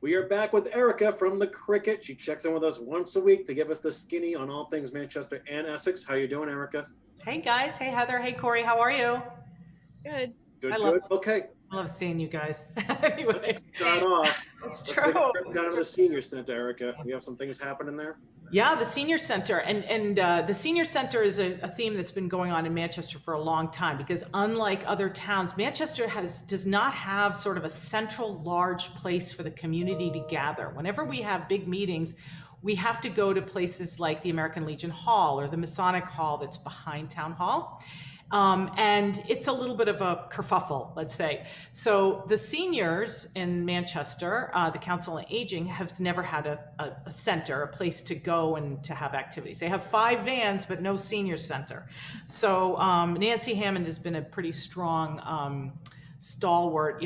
We are back with Erika from the Cricket. She checks in with us once a week to give us the skinny on all things Manchester and Essex. How you doing, Erika? Hey guys, hey Heather, hey Corey, how are you? Good. I Good, love good. Okay, I love seeing you guys. let's Anyway, start off. it's Let's take a true. trip down to the senior center, Erika. We have some things happening there. Yeah, the senior center and the senior center is a theme that's been going on in Manchester for a long time because unlike other towns, Manchester does not have sort of a central large place for the community to gather. Whenever we have big meetings, we have to go to places like the American Legion Hall or the Masonic Hall that's behind Town Hall. And it's a little bit of a kerfuffle, let's say. So the seniors in Manchester, the Council on Aging, has never had a center, a place to go and to have activities. They have 5 vans, but no senior center. So Nancy Hammond has been a pretty strong stalwart,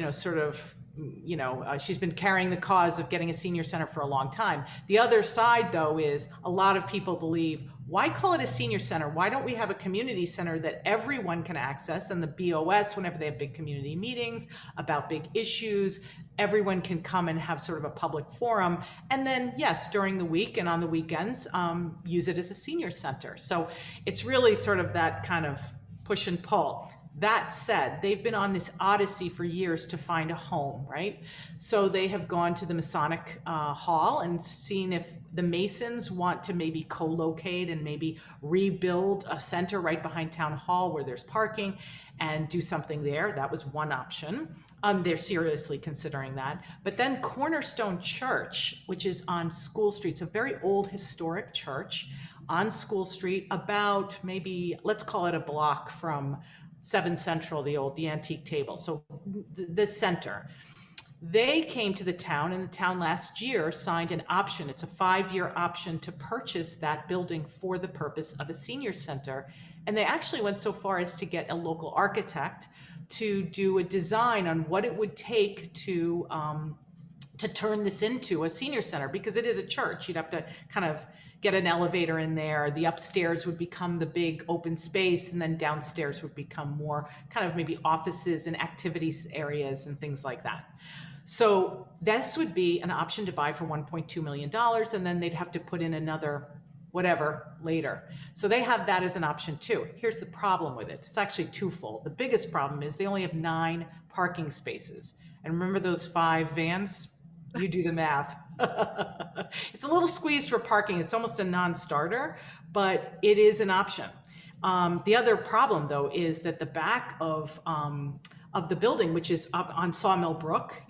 she's been carrying the cause of getting a senior center for a long time. The other side, though, is a lot of people believe, why call it a senior center? Why don't we have a community center that everyone can access? And the BOS, whenever they have big community meetings about big issues, everyone can come and have sort of a public forum. And then, yes, during the week and on the weekends, use it as a senior center. So it's really sort of that kind of push and pull. That said, they've been on this odyssey for years to find a home, right? So they have gone to the Masonic Hall and seen if the Masons want to maybe co-locate and maybe rebuild a center right behind Town Hall where there's parking and do something there. That was one option. They're seriously considering that. But then Cornerstone Church, which is on School Street, it's a very old historic church on School Street, about maybe, let's call it a block from 7 Central, the antique table. So the center. They came to the town, and the town last year signed an option. It's a 5-year option to purchase that building for the purpose of a senior center. And they actually went so far as to get a local architect to do a design on what it would take to turn this into a senior center, because it is a church. You'd have to kind of get an elevator in there. The upstairs would become the big open space, and then downstairs would become more kind of maybe offices and activities areas and things like that. So this would be an option to buy for $1.2 million, and then they'd have to put in another whatever later. So they have that as an option too. Here's the problem with it. It's actually twofold. The biggest problem is they only have 9 parking spaces. And remember those 5 vans? You do the math. It's a little squeezed for parking. It's almost a non-starter, but it is an option. The other problem, though, is that the back of the building, which is up on Sawmill Brook,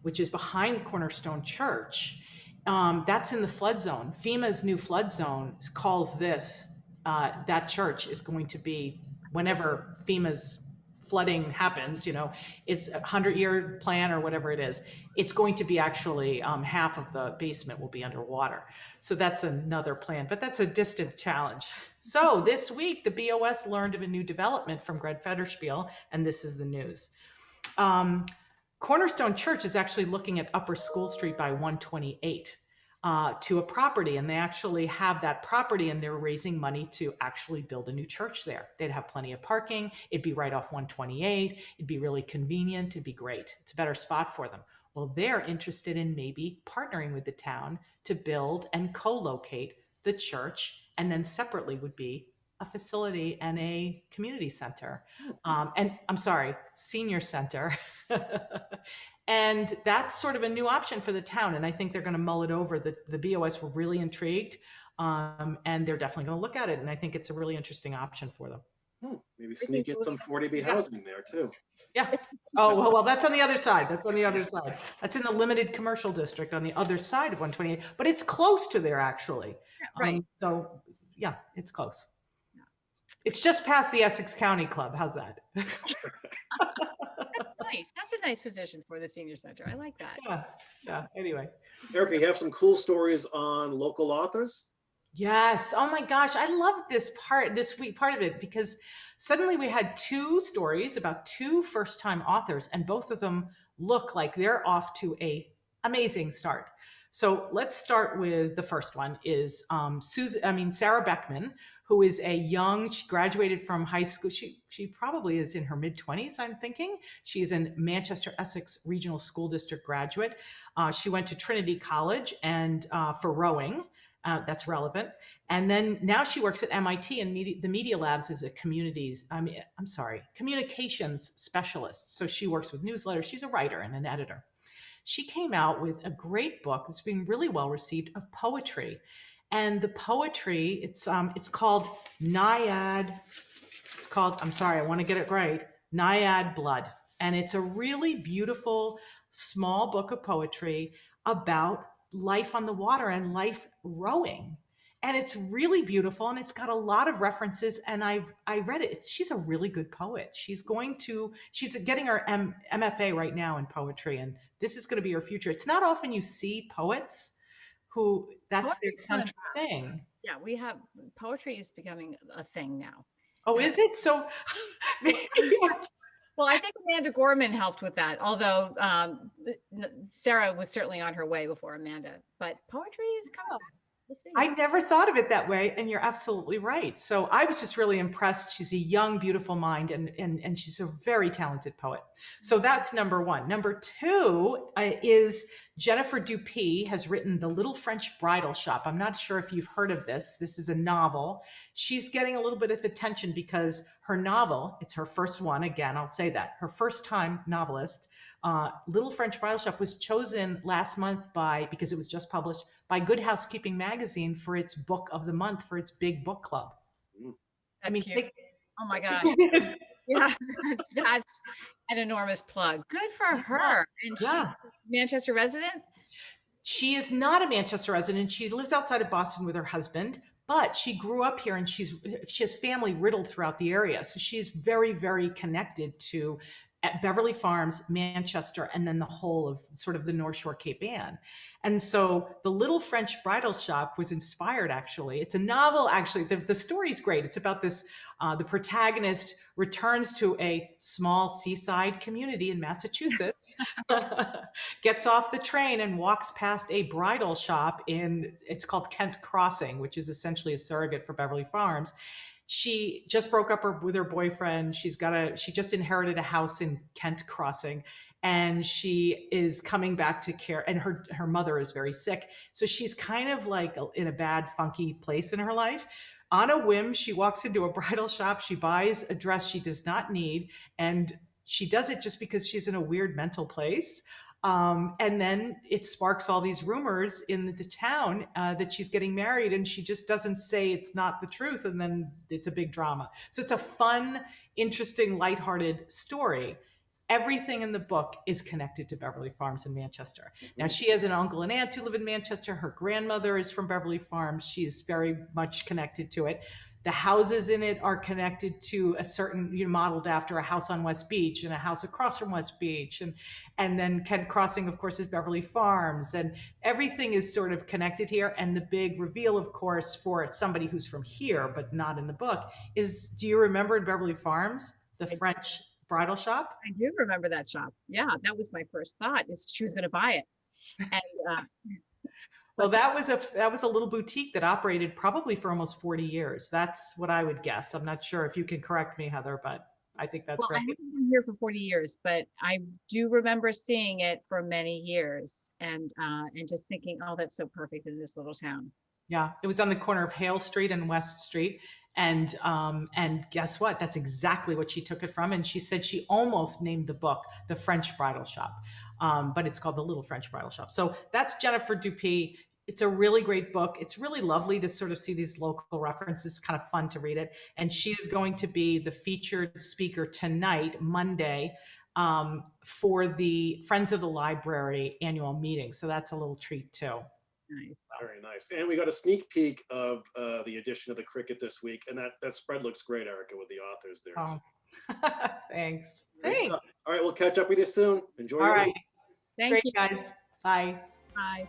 which is behind Cornerstone Church, that's in the flood zone. FEMA's new flood zone calls this, that church is going to be, whenever FEMA's flooding happens, it's a 100-year plan or whatever it is, it's going to be actually half of the basement will be underwater. So that's another plan, but that's a distant challenge. So this week, the BOS learned of a new development from Greg Federspiel, and this is the news. Cornerstone Church is actually looking at Upper School Street by 128 to a property, and they actually have that property, and they're raising money to actually build a new church there. They'd have plenty of parking. It'd be right off 128. It'd be really convenient. It'd be great. It's a better spot for them. Well, they're interested in maybe partnering with the town to build and co-locate the church, and then separately would be a facility and a community center. And I'm sorry, senior center. And that's sort of a new option for the town. And I think they're going to mull it over. The BOS were really intrigued, and they're definitely going to look at it. And I think it's a really interesting option for them. Maybe sneak in some 40B housing there too. Yeah. Oh, well, that's on the other side. That's on the other side. That's in the limited commercial district on the other side of 128, but it's close to there actually. Right. So yeah, it's close. It's just past the Essex County Club. How's that? That's nice. That's a nice position for the senior center. I like that. Yeah. Anyway. Erika, you have some cool stories on local authors? Yes. Oh my gosh. I love this week part of it, because suddenly we had 2 stories about 2 first-time authors, and both of them look like they're off to a amazing start. So let's start with the first one is Sarah Beckman, who is she graduated from high school. She probably is in her mid-20s, I'm thinking. She's a Manchester Essex Regional School District graduate. She went to Trinity College and for rowing. That's relevant. And then now she works at MIT and the Media Labs as a communications specialist. So she works with newsletters. She's a writer and an editor. She came out with a great book that's being really well received of poetry. And the poetry, it's called Naiad. It's called, I'm sorry, I want to get it right, Naiad Blood. And it's a really beautiful, small book of poetry about life on the water and life rowing. And it's really beautiful, and it's got a lot of references. And I read it. She's a really good poet. She's getting her MFA right now in poetry, and this is going to be her future. It's not often you see poets who that's their central thing. Yeah, we have poetry is becoming a thing now. Oh, is it? So, well, I think Amanda Gorman helped with that. Although Sarah was certainly on her way before Amanda, but poetry is coming back. I never thought of it that way, and you're absolutely right. So I was just really impressed. She's a young, beautiful mind, and she's a very talented poet. So that's number one. Number two is Jennifer Dupee has written The Little French Bridal Shop. I'm not sure if you've heard of this. This is a novel. She's getting a little bit of attention because her novel, it's her first one, again, I'll say that, her first time novelist, Little French Bridal Shop was chosen last month because it was just published by Good Housekeeping magazine for its book of the month for its big book club. That's cute. Oh my gosh. Yeah, that's an enormous plug. Good for her. And she's a Manchester resident? She is not a Manchester resident. She lives outside of Boston with her husband, but she grew up here and she has family riddled throughout the area. So she's very, very connected to at Beverly Farms, Manchester, and then the whole of sort of the North Shore Cape Ann. And so the Little French Bridal Shop was inspired, actually. It's a novel, actually. The story's great. It's about this, the protagonist returns to a small seaside community in Massachusetts, gets off the train and walks past a bridal shop it's called Kent Crossing, which is essentially a surrogate for Beverly Farms. She just broke up with her boyfriend. She just inherited a house in Kent Crossing, and she is coming back to care, and her mother is very sick. So she's kind of like in a bad, funky place in her life. On a whim, she walks into a bridal shop. She buys a dress she does not need, and she does it just because she's in a weird mental place. And then it sparks all these rumors in the town that she's getting married, and she just doesn't say it's not the truth, and then it's a big drama. So it's a fun, interesting, lighthearted story. Everything in the book is connected to Beverly Farms in Manchester. Now, she has an uncle and aunt who live in Manchester. Her grandmother is from Beverly Farms. She's very much connected to it. The houses in it are connected to a certain, modeled after a house on West Beach and a house across from West Beach. And then Kent Crossing, of course, is Beverly Farms. And everything is sort of connected here. And the big reveal, of course, for somebody who's from here, but not in the book, is, do you remember in Beverly Farms, the French bridal shop? I do remember that shop. Yeah, that was my first thought, is she was going to buy it. And well, that was a little boutique that operated probably for almost 40 years. That's what I would guess. I'm not sure if you can correct me, Heather, but I think that's right. I haven't been here for 40 years, but I do remember seeing it for many years and just thinking, oh, that's so perfect in this little town. Yeah, it was on the corner of Hale Street and West Street. And guess what? That's exactly what she took it from. And she said she almost named the book The French Bridal Shop. But it's called The Little French Bridal Shop. So that's Jennifer Dupee. It's a really great book. It's really lovely to sort of see these local references. It's kind of fun to read it. And she is going to be the featured speaker tonight, Monday, for the Friends of the Library annual meeting. So that's a little treat too. Nice. Very nice. And we got a sneak peek of the edition of the Cricket this week. And that spread looks great, Erika, with the authors there. Oh. Thanks. All right, we'll catch up with you soon. Enjoy your week. Thank you. Great, guys. Bye. Bye.